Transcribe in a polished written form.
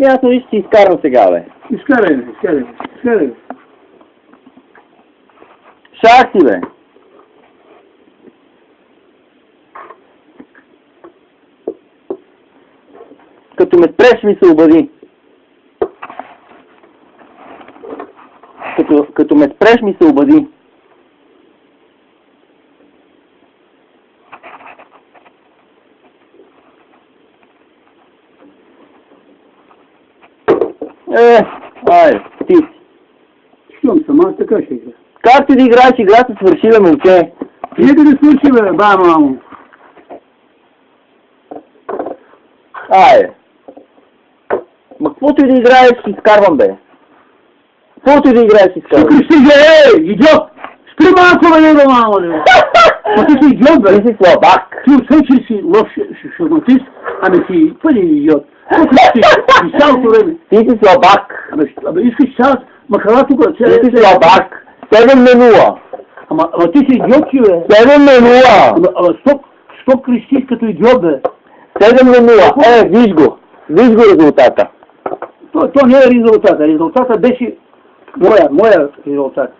Ясно ли ще си изкарвам сега, бе? Изкарай. Шах си, бе! Като ме спреш, ми се обади. Като ме спреш, ми се обади. Айде, ти си. Щом съм, аз така ще игра. Как ти да играеш играта свърши, бе, момче? Нека да свърши, бе, мамо. Айде. Ма каквото и да играеш, си изкарвам, бе. Каквото и да играеш, си изкарвам. Крещи се, идиот! Спри малко, бе, не мамо, бе. Ма ти си идиот, бе. Ти си слабак. Ти освен, че си лош шахматист, ами си пълен идиот. Колко си цялото време. Ти си слабак. Абе, искаш час, махала тук. Ти си слабак. 7 на 0. Ама ти си идиот, че, бе. 7 на 0. Ама сто крещиш като идиот, бе. 7 на 0. Виж го. Виж го резултата. То не е резултата. Резултата беше моя резултат.